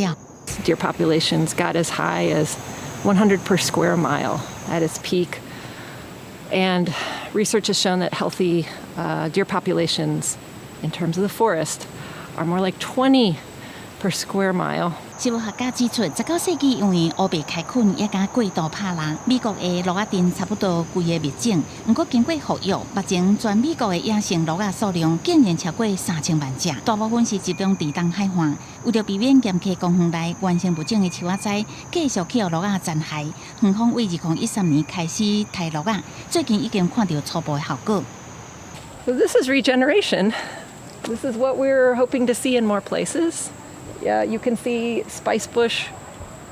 Deer populations got as high as 100 per square mile at its peak. And research has shown that healthy deer populations, in terms of the forest, are more like 20 per square mile. 生物学家指出，19世纪因为乌白开垦也加过度拍烂，美国的鹿仔镇差不多规个灭种。不过经过复育，目前全美国的野生鹿仔数量竟然超过3000万只，大部分是集中伫东海岸。为了避免盐溪公园内原生物种的树仔继续去互鹿仔残害，园方为2013年开始杀鹿仔，最近已经看到初步的效果。So this is regeneration. This is what we're hoping to see in more places. You can see spice bush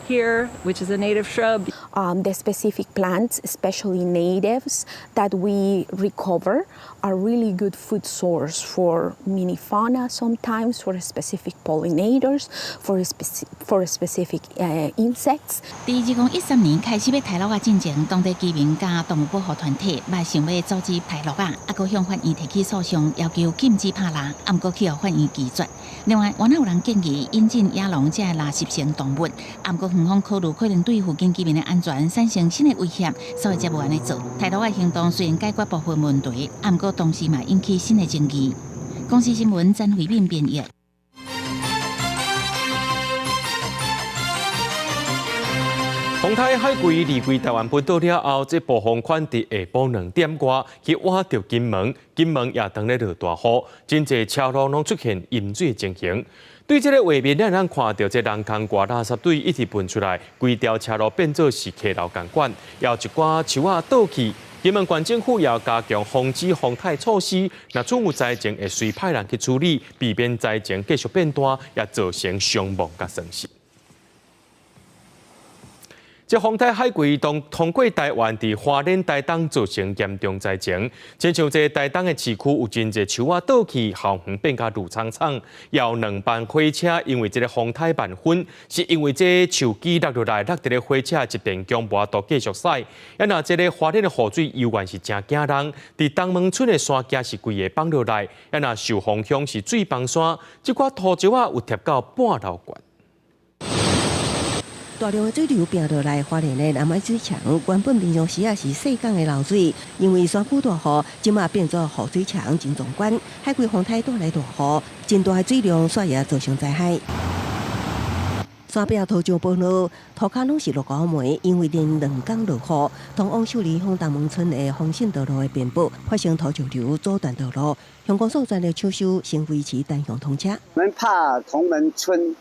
here, which is a native shrub. The specific plants, especially natives, that we recover are really good food source for mini-fauna sometimes, for specific pollinators, for specific insects. 在2013年开始要杀鹿仔进前，当地居民甲动物保护团体嘛想要阻止杀鹿仔，还佫向法院提起诉讼，要求禁止拍烂，不过去互法院拒绝。另外，原来有人建议引进野狼这垃圾性动物，不过园方考虑可能对附近居民的安全产生新的威胁，所以才无安尼做。杀鹿仔行动虽然解决部分问题，不过同时嘛引起新的争议。公视新闻张惠敏编译。洪泰海龟离开台湾本岛了后，这暴风圈伫下晡2点外去挖到金门，金门也当咧落大雨，真侪车路拢出现淹水情形。对这个画面，咱看到这人工挂垃圾堆一直喷出来，规条车路变作是溪流共管，也有一寡树仔倒去。金门县政府也加强防止洪泰措施，若总有灾情，会随派人去处理，避免灾情继续变大，也造成伤亡甲损失。这洪泰海龟通过台湾，伫花莲台东造成严重灾情。亲像这台东的市区有真侪树仔倒去，校园变甲绿苍苍，也有2班火车因为这个洪泰慢粉，是因为这树枝落落来，落伫个火车一电强无都继续驶。也那这个花莲的雨水游原是真惊人，伫东门村的山架是规个放落来，也那受风乡是水崩山，这块土石啊有贴到半楼高。大量的水流并落来，花莲的南海水墙原本平常时也是细港的流水，因为山区大雨，即马变作雨水墙真壮观。海龟洪泰带来大雨，真大的水量，煞也造成灾害。山壁土石崩落，涂骹拢是落高梅，因为连2天落雨，通往秀里乡东门村的丰信道路的边部发生土石流阻断道路，相关所在的抢修先维持单向通车。我们怕同门村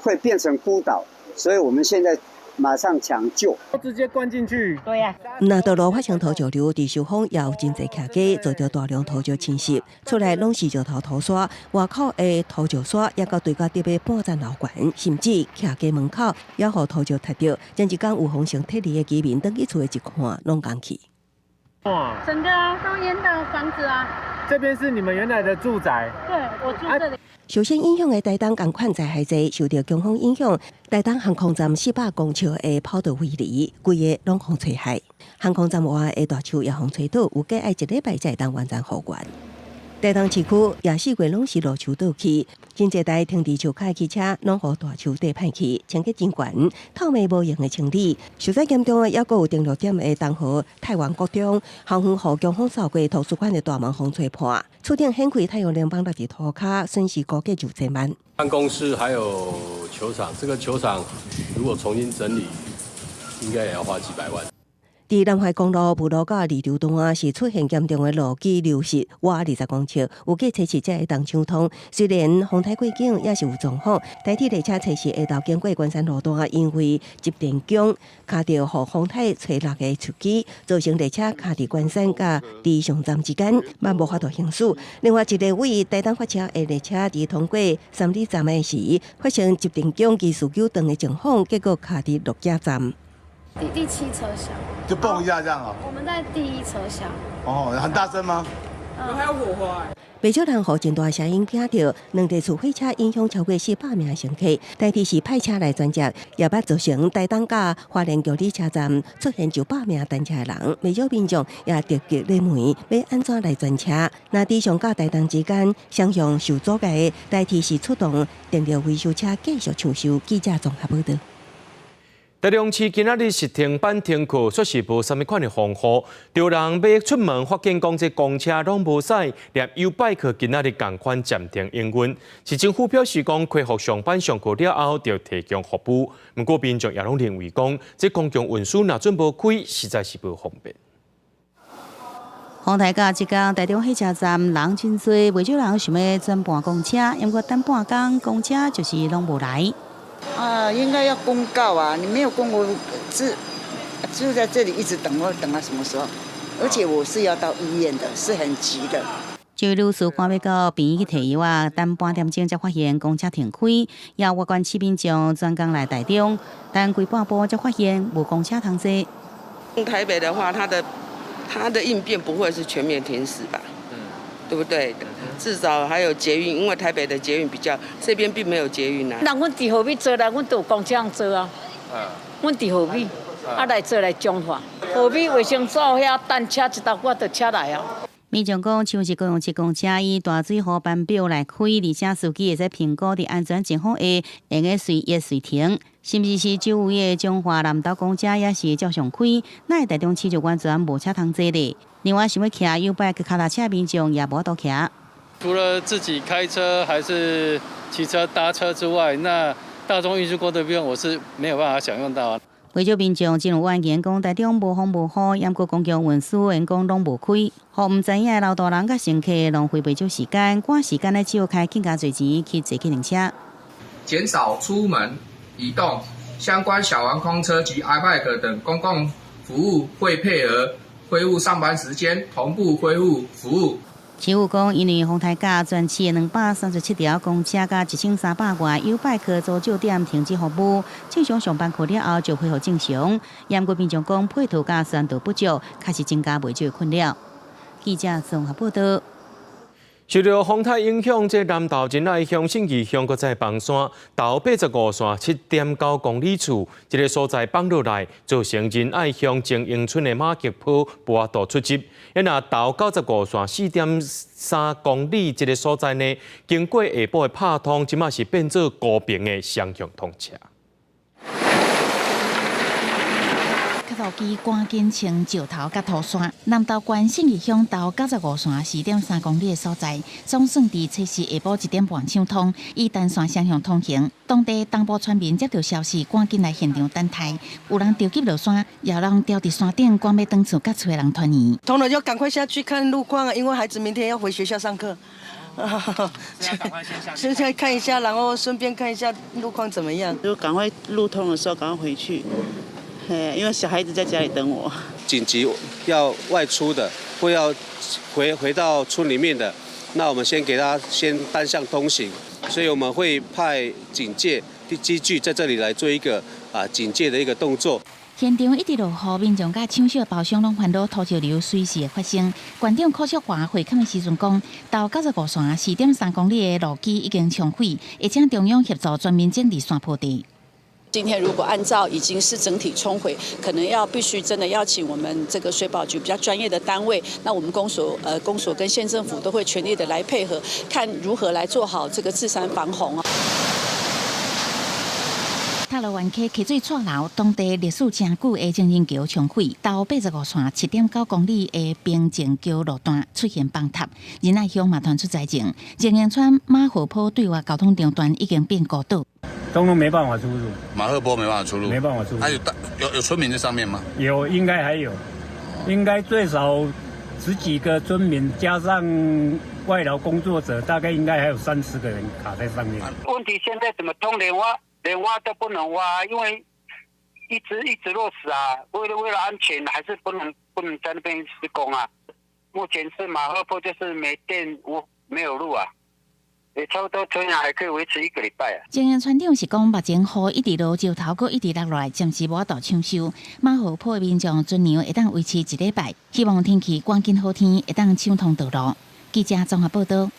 会变成孤岛，所以我们现在马上抢救，直接灌进去。对呀。那道路发生土石流，地修方也有真侪客家做着大量土石侵蚀，出来拢是石头土沙，外口的土石沙也到对角底的半层楼悬，甚至客家门口也互土石踢到，前一天有风声撤离的居民登去厝的一看，拢讲去。哇！整个东岩的房子啊。这边是你们原来的住宅。对，我住这里。受限影响的台东同款在海侪受到强风影响，台东航空站400公尺的跑道围篱，规个拢风吹害。航空站外的大树也风吹倒，有计爱1礼拜才会当完全复原。台东市区夜4月拢是落树倒去，真侪台停伫树骹的汽车拢互大树地歹去，清洁真悬，透明无用的清理。受灾严重的，还有登陆点的东河、太原国中，航空互强风扫过图书馆的大门风吹破。厝顶掀开太阳能板落地涂骹，损失估计就10万。办公室还有球场，这个球场如果重新整理，应该也要花几百万。伫南海公路武路甲二流段是出现严重的路基流失，挖20公尺，有计测试才会当抢通。虽然风台过境也是有状况，代替列车测试下道经过关山路段，因为集电弓卡到互风台吹落的树枝，造成列车卡伫关山甲离上站之间，嘛无法度行驶。另外一个位台东发车的列车伫通过三里站的时，发生集电弓技术纠长的情况，结果卡伫落甲站。第7车厢就蹦一下这样啊？我们在第1车厢。哦，很大声吗？还有火花。不少人互真大声音听到2台次火车影响超过400名乘客，代替是派车来转接，也捌造成台东甲花莲桥里车站出现900名单车的人。不少民众也积极咧问，要安怎来转车？那伫上甲台东之间双向受阻碍，代替是出动电力维修车继续抢修。记者综合报道。台中市今仔日是停班停课，说是无啥物款的防护，有人要出门发现讲这公车拢无驶，连 U-Bike 今仔日同款暂停营运。市政府表示讲，恢复上班上课了后，就提供服务。不过民众也拢认为讲，这公共运输若准无开，实在是无方便。丰台甲即天台中火车站人真多，不少人想要转搬公车，因为等半工公车就是拢无来。应该要公告啊！你没有公告，就在这里一直等，我等到什么时候？而且我是要到医院的，是很急的。这位女士赶要到病院去摕药啊，等半点钟才发现公车停开，也外观市民众专工来台中，但过半步才发现无公车通坐。台北的话，它的应变不会是全面停驶吧？对不对？至少还有捷运，因为台北的捷运比较，这边并没有捷运啊。那阮伫河边坐啦，阮都有公车通坐啊。阮伫河边，来坐来中华。河边卫生所遐等车一道，我就车来啊。民众讲，像是高雄市公车以大水河班表来开，而且司机会在评估伫安全情况下，会用随意随停。甚至是周围的中华南投公车也是照常开，那台中市就完全无车通坐的。另外，想要骑 U-Bike 脚踏车民众也无法度骑。除了自己开车还是骑车搭车之外，那大众运输工具边我是没有办法享用到。为咗民众真有怨言，讲台中无风无雨，也过公共运输员讲拢无开，互唔知影的老大人甲乘客浪费不少时间，赶时间咧只好开更加侪钱去坐计程车，减少出门移动。相关小黄空车及 iBike 等公共服务会配合恢复上班时间，同步恢复服务。市府讲，因为丰台甲全市的237条公车甲1300外 U-Bike 租借点停止服务，正常上班课了后就恢复正常。不过民众讲配套甲宣导不足，确实增加不少困扰。记者综合报道。受到风台影响，这南投仁爱乡信义乡搁在崩山，到85线7.9公里处，这个所在崩落来，造成仁爱乡精英村的马吉坡无法度出入。因那到95线4.3公里这个所在呢，经过下晡的拍通，即马是变做高频的双向通车。卡路机赶紧清石头甲土山。南投县信义乡到95线4.3公里的所在，总算伫测试下晡1点半抢通，以单线双向通行。当地东部村民接到消息，赶紧来现场等待。有人着急落山，也有人吊伫山顶，赶要登厝甲厝的人团圆。同仁就赶快下去看路况啊，因为孩子明天要回学校上课。现在看一下，然后顺便看一下路况怎么样。就赶快路通的时候赶快回去，因为小孩子在家里等我。紧急要外出的，或要回到村里面的，那我们先给他先单向通行，所以我们会派警戒机具在这里来做一个警戒的一个动作。现场一直落雨，民众甲抢小包厢拢烦恼土石流随时会发生。县长柯淑华会勘的时阵讲，到95线4.3公里的路基已经冲毁，会请中央协助全面整理山坡地。今天如果按照已经是整体冲毁，可能必须真的要请我们这个水保局比较专业的单位，那我们公所跟县政府都会全力的来配合，看如何来做好这个治山防洪啊。塔罗湾溪溪水错流，当地历史真久的情人桥冲毁，到85线7.9公里的平静桥路段出现崩塌，仁爱乡嘛传出灾情，前营村马河坡对外交通中断已经变孤岛。公路没办法出入，马赫坡没办法出入，没办法出入。还有村民在上面吗？有，应该还有，应该最少10几个村民加上外劳工作者，大概应该还有30个人卡在上面。问题现在怎么通连挖都不能挖，因为一直落石啊。为了安全，还是不能在那边施工啊。目前是马赫坡就是没电没有路啊。也差不多这样还可以维持1个礼拜啊。前营村长是讲，目前雨一直落，石头阁一直落来，暂时无法度抢修。马河坡的民众尽量会当维持1礼拜，希望天气赶紧好天，会当抢通道路。记者综合报道。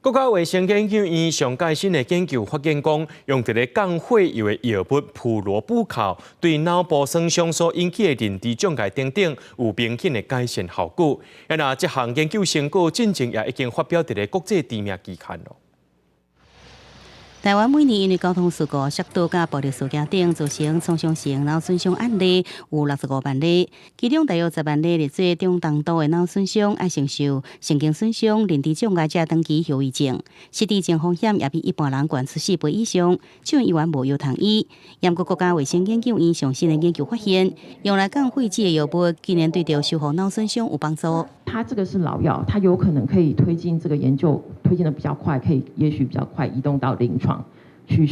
国家卫生研究院上届新的研究发现讲，用一个降血油的药物普罗布考，对脑部损伤所引起的认知障碍等等有明显的改善效果。那这项研究成果进前也已经发表伫个国际知名期刊咯。台湾每年因为交通事故、摔倒甲暴力事件等造成创伤性脑损伤案例有65万例，其中大约10万例列做中重度的脑损伤，爱承受神经损伤、认知障碍者长期后遗症，失智症风险也比一般人悬出4倍以上。请医院无有同意。英国国家卫生研究院上新的研究发现，用来降血脂的药物竟然对着修复脑损伤有帮助。它这个是老药，它有可能可以推进这个研究，推进的比较快，也许比较快移动到临床。去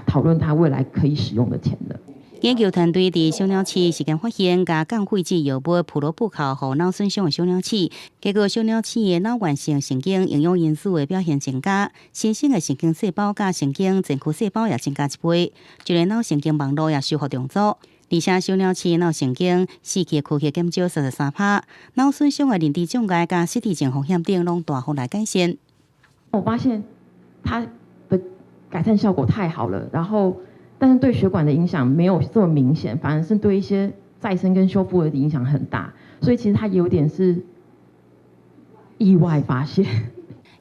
讨论它未来可以使用的潜能。研究团队伫小鸟鼠时间发现，甲降血脂药物普罗布考予脑损伤的小鸟鼠，结果小鸟鼠的脑源性神经营养因素的表现增加，新生的神经细胞甲神经前区细胞也增加1倍，就连脑神经网络也修复重组。而且小鸟鼠脑神经死去的区域减少33%，脑损伤的认知障碍甲失智症风险等拢大幅来改善。我发现它的改善效果太好了，但是对血管的影响没有这么明显，反而是对一些再生跟修复的影响很大，所以其实它有点是意外发现。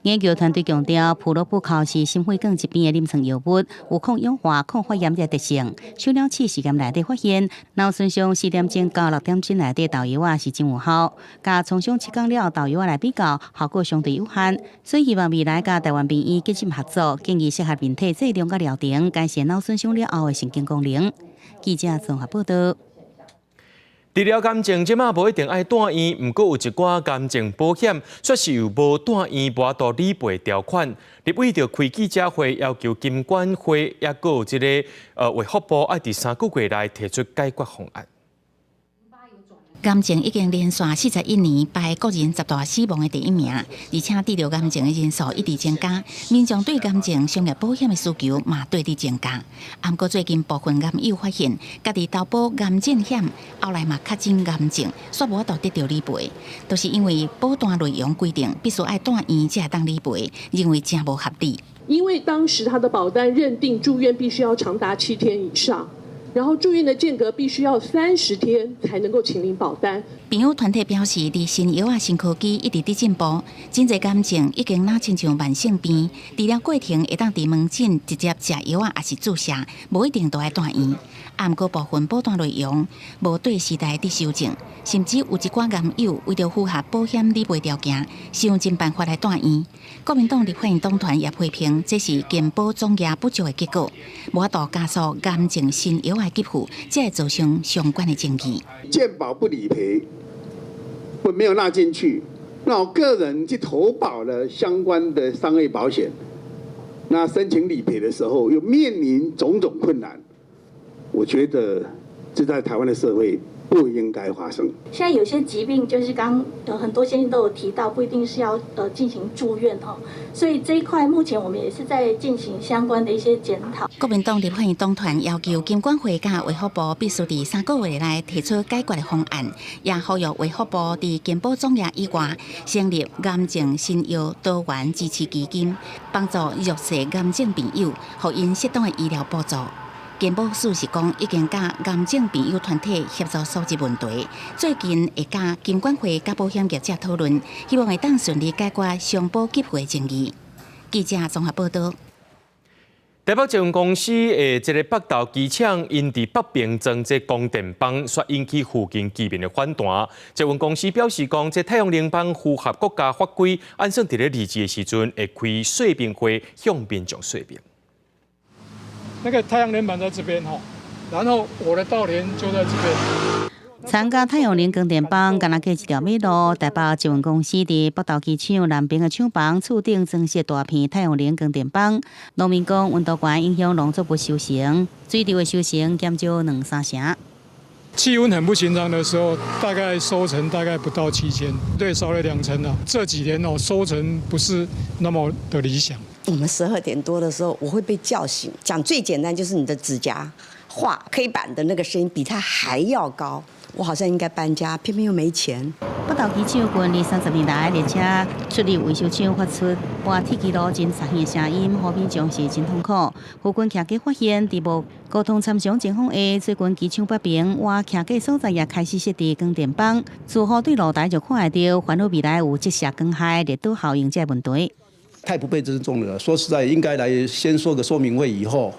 研究团队强调，普罗布考是心血管疾病的临床药物，有抗氧化、抗发炎的特性。小鸟鼠实验内底发现，脑损伤4点钟到6点钟内底投药啊是真有效，甲创伤7天了投药啊来比较，效果相对有限。所以希望未来甲台湾病医结集合作，建议适合人体剂量甲疗程，改善脑损伤了后的神经功能。记者综合报道。治疗癌症即马无一定爱住院，毋过有一寡癌症保险却是有无住院无法度理赔条款。立委就开记者会，要求金管会也阁有即个卫福部爱伫3个月内提出解决方案。癌症已经连续41年排国人10大死亡的第1名，而且治疗癌症的人数一直增加，民众对癌症商业保险的需求嘛对直增加。不过最近部分癌友发现，家己投保癌症险，后来嘛确诊癌症，却无法度得到理赔，都是因为保单内容规定必须爱住院才会当理赔，认为真无合理。因为当时他的保单认定住院必须要长达7天以上。然后住院的间隔必须要30天才能够请领保单。病友团体表示，伫新药啊、新科技一直伫进步，真侪感情已经若亲像慢性病，治疗过程会当伫门诊直接食药啊，也是注射，无一定都爱住院。啊，毋过部分保单内容无对时代伫修正，甚至有一寡癌友为着符合保险理赔条件，使用尽办法来住院。国民党立法院党团也批评，这是健保总额不足的结果，无法度加速癌症新药的给付，才会造成相关的争议。健保不理赔，我没有纳进去，那我个人去投保了相关的商业保险，那申请理赔的时候又面临种种困难，我觉得这在台湾的社会不应该发生。现在有些疾病就是很多先生都有提到，不一定是要进行住院哈，所以这一块目前我们也是在进行相关的一些检讨。国民党立法院党团要求金管会甲卫福部必须伫3个月内提出解决的方案，也呼吁卫福部伫健保总额以外成立癌症新药多元支持基金，帮助弱势癌症病友，予因适当的医疗补助。健保署是讲，已经甲癌症病友团体协助收集问题，最近会甲金管会甲保险业者讨论，希望会当顺利解决双保给付的争议。记者综合报道。台北捷运公司的这个北投机场，因伫北平装这供电棒，却引起附近居民的反弹。捷运公司表示讲，这太阳能板符合国家法规，按算伫咧日治的时阵会开说明会向民众说明。那个太阳能板在这边哈，然后我的稻田就在这边。参加太阳能光电棒，敢若过一条马路。台北捷运公司伫北投机场南边的厂房厝顶装设大片太阳能光电棒。农民讲温度高影响农作物收成，水稻的收成减少2-3成。气温很不寻常的时候，大概收成大概不到7000，对，少了2成啊。这几年收成不是那么的理想。我们12点多的时候，我会被叫醒。讲最简单就是你的指甲画黑板的那个声音比它还要高。我好像应该搬家，偏偏又没钱。北投机场近20年来，列车出入维修厂发出搬铁轨路真杂的声音，好民众是真痛苦。附近徛家发现，伫无交通参详情况下，最近机场北边我徛家所在也开始设置光电棒，自好对露台就看会到，烦恼未来有直射光害热岛效应这问题。太不被尊重了。说实在，应该来先说个说明会，以后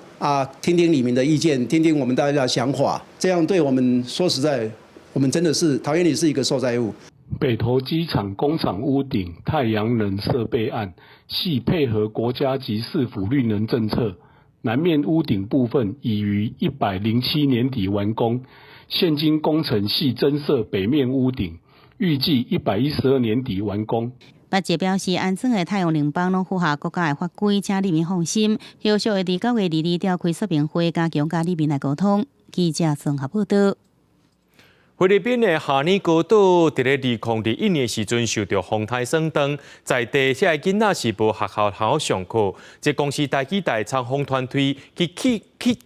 听听里面的意见，听听我们大家的想法，这样对我们说实在，我们真的是桃园里是一个受灾户。北投机场工厂屋顶太阳能设备案，系配合国家及市府绿能政策，南面屋顶部分已于107年底完工，现今工程系增设北面屋顶，预计112年底完工。八姐表示，安装的太阳能板拢符合国家的法规，请里面放心。后续会伫9月22召开说明会，加强甲里面来沟通。记者综合报道。菲律宾的哈尼高岛伫咧2021年时阵受到风台霜冻，在地遐囡仔是无学校好上课。这公司台期待长风团队去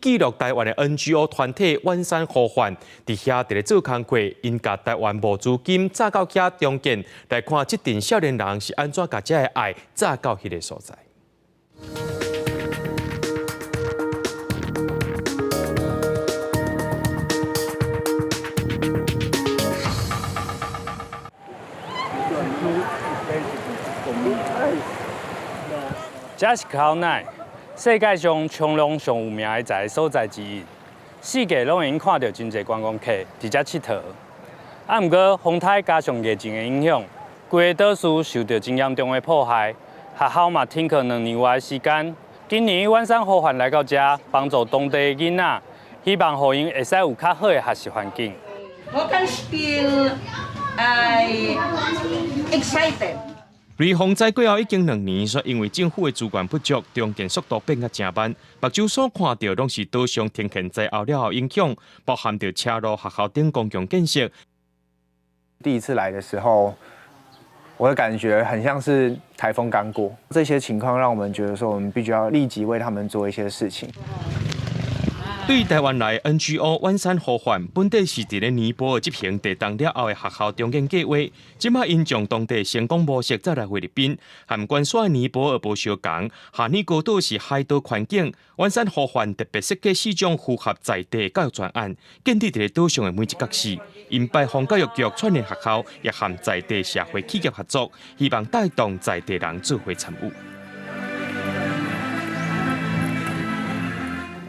记录台湾的 NGO 团体远山呼唤，伫遐伫咧做工课，因甲台湾无资金炸到遐中间，来看这群少年人是安怎甲这个爱炸到迄个所在。这是考奈，世界上冲浪上有名的在所在之一，四界拢会用看到真侪观光客伫遮佚佗。毋过风台加上疫情的影响，规个岛屿受到真严重的破坏，学校嘛停课2年外的时间。今年远山呼唤来到遮，帮助当地的囡仔，希望互因会使有较好的学习环境。我can still excited。雷洪灾过后已经2年，却因为政府的资源不足，重建速度变得真慢。目睭所看到拢是岛上停建灾后了影响，包含着车路、学校等公共建设。第一次来的时候，我的感觉很像是台风刚过，这些情况让我们觉得说，我们必须要立即为他们做一些事情。对台湾来 NGO 万山呼唤，本地是伫咧尼泊尔执行地动了后的学校重建计划。即马因将当地成功模式再来菲律宾，含关锁尼泊尔无相共。下年高度是海岛环境，万山呼唤特别设计4种符合在地教育专案，建立伫咧岛上的每一角市。因拜访教育局串联学校，也含在地社会企业合作，希望带动在地人做伙参与。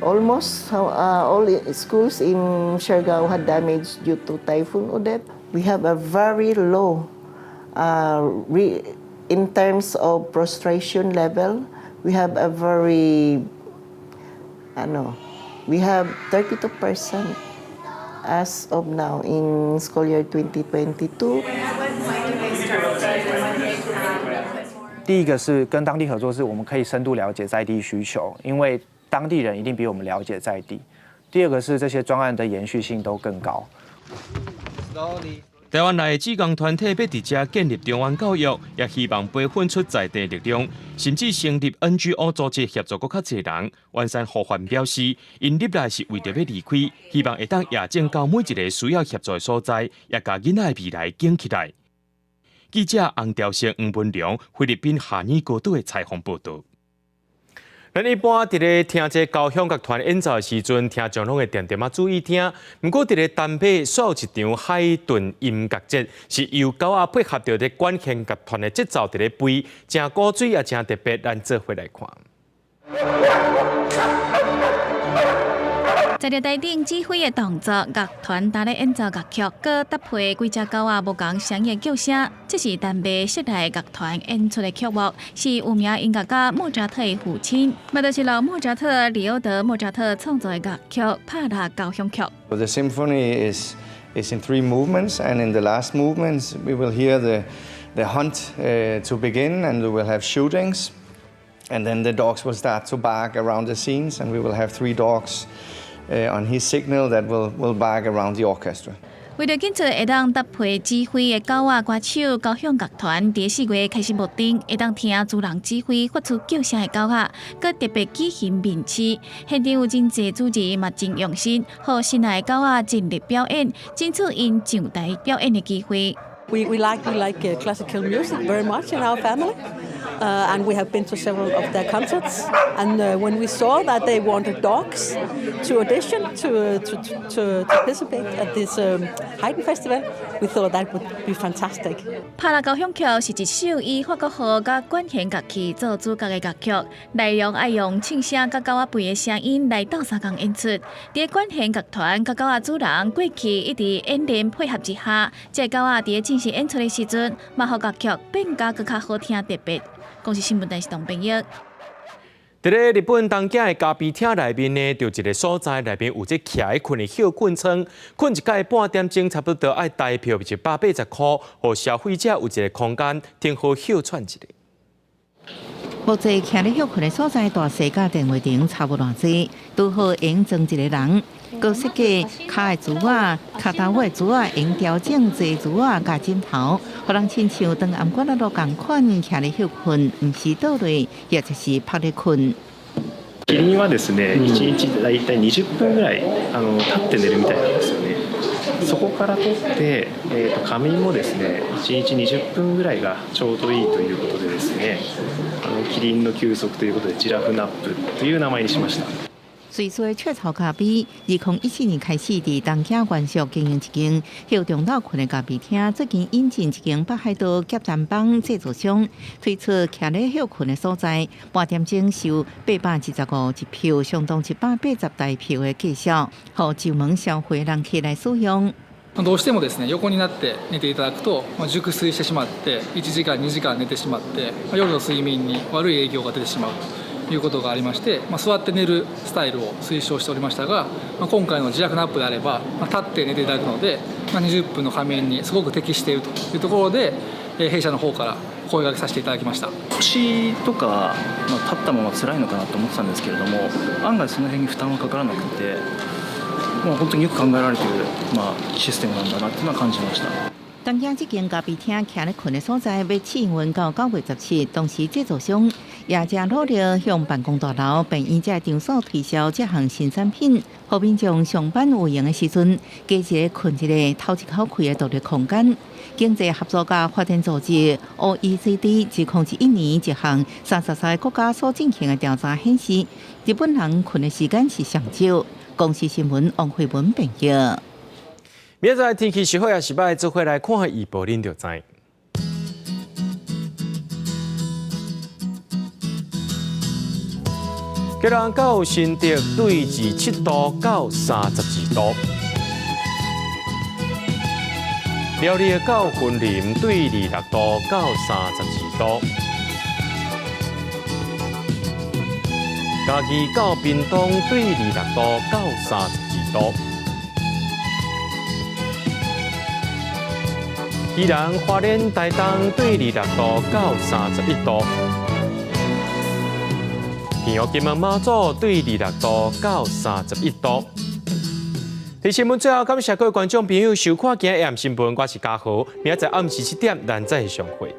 Almost all schools in Siargao had damage due to Typhoon Odette. We have a very low, in terms of prostration level, we have a very, we have 32% as of now in school year 2022. 第一个是跟当地合作，是我们可以深度了解在地需求，因为当地人一定比我们了解在地。第二个是这些专案的延续性都更高。台湾内的志工团体要伫遮建立中湾教育，也希望培训出在地力量，甚至成立 NGO 组织协助更较侪人。万山呼唤表示，因入来是为着要离开，希望会当夜间到每一个需要协助的所在，也甲囡仔的未来建起来。记者洪兆成、黄文良，菲律宾夏尼高岛的采访报道。咱一般伫咧听这交响乐团演奏的时阵，听众拢会点点注意听。不过伫咧丹北所有一场海顿音乐节，是由狗仔配合着咧管弦乐团的节奏伫咧飞，真古锥也真特别，咱做伙来看。在台顶指挥的动作，乐团搭咧演奏乐曲，搁搭配几只狗仔无共相应叫声。这是丹北室内乐团演出的曲目，是有名音乐家莫扎特的父亲，嘛就是老莫扎特里奥德莫扎特创作的乐曲《帕拉交响曲》。The symphony is in 3 movements, and in the last movements we will hear the hunt to begin, and we will have shootings, and then the dogs will start to bark around the scenes, and we will have 3 dogs. On his signal that will bark around the orchestra. 为了建造会当搭配指挥的狗仔歌手交响乐团，伫4月开始募定，会当听主人指挥发出叫声的狗仔，佮特别举行面试。现场有真侪主持嘛真用心，互新来的狗仔尽力表演，争取因上台表演的机会。We like classical music very much in our family. And we have been to several of their concerts. And when we saw that they wanted dogs to audition to participate at this Haydn Festival, we thought that would be fantastic. 帕拉交响曲是一首以法国号甲管弦乐器做主角的乐曲，内容爱用庆声甲狗仔吠的声音来斗相共演出。伫管弦乐团甲狗仔主人过去一直演练配合之下，这狗仔伫正式演出的时阵，嘛互乐曲变甲更较好听特别。公司新闻台是同朋友。伫咧日本东京的咖啡厅内面呢，就一个所在内面有只徛困的休困床，困一届半点钟，差不多要台票180块，互消费者有一个空间停好休喘一下。目前徛咧休困的所在，大细甲电话亭差不偌济，拄好用装一个人。各设计脚的珠仔、脚头尾珠仔，用调整坐珠仔加枕头，互人亲像当颔骨都共款徛咧休困，唔是倒落，也就是趴咧困。キリンはですね、1日だいたい20分ぐらい立って寝るみたいなんですよね。そこから取って、仮眠もですね、1日20分ぐらいがちょうどいいということでですね、キリンの休息ということでジラフナップという名前にしました。水水雀巢咖啡，2014年开始伫东京原宿经营一间休中岛群的咖啡厅，最近引进一间北海道夹站帮制作商推出徛咧休困的所在，半点钟收825一票，相当180台票的计数，互上门消费人客来使用。どうしてもですね、横になって寝ていただくと、熟睡してしまって、1時間2時間寝てしまって、夜の睡眠に悪い影響が出てしまうということがありまして、座って寝るスタイルを推奨しておりましたが、今回の自宅ナップであれば、立って寝ていただくので、20分の仮眠にすごく適しているというところで、弊社の方から声掛けさせていただきました。腰とか、立ったまま辛いのかなと思ってたんですけれども、案外その辺に負担はかからなくて、もう本当によく考えられている、システムなんだなっていうのは感じました。东京这间咖啡厅徛咧困的所在，要试运到9月17日，当时制作商也正努力向办公大楼、便衣这场所推销这项新产品，互民众上班有闲的时阵，加一个困一个、透一口气的独立空间。经济合作甲发展组织 OECD 自2011年一项33个国家所进行的调查显示，日本人困的时间是上少。公司新闻王慧文报道。明仔天气是好也是歹，做伙来看下预报，恁就知。吉兰到新竹对27度到32度，苗栗到云林对26度到32度，嘉义到屏东对26度到32度，宜兰花莲台东对26度到31度。平阳金门马祖对26度到31度。在新闻最后，感谢各位观众朋友收看今日AM新闻，我是嘉豪，明仔载暗时7点咱再相会。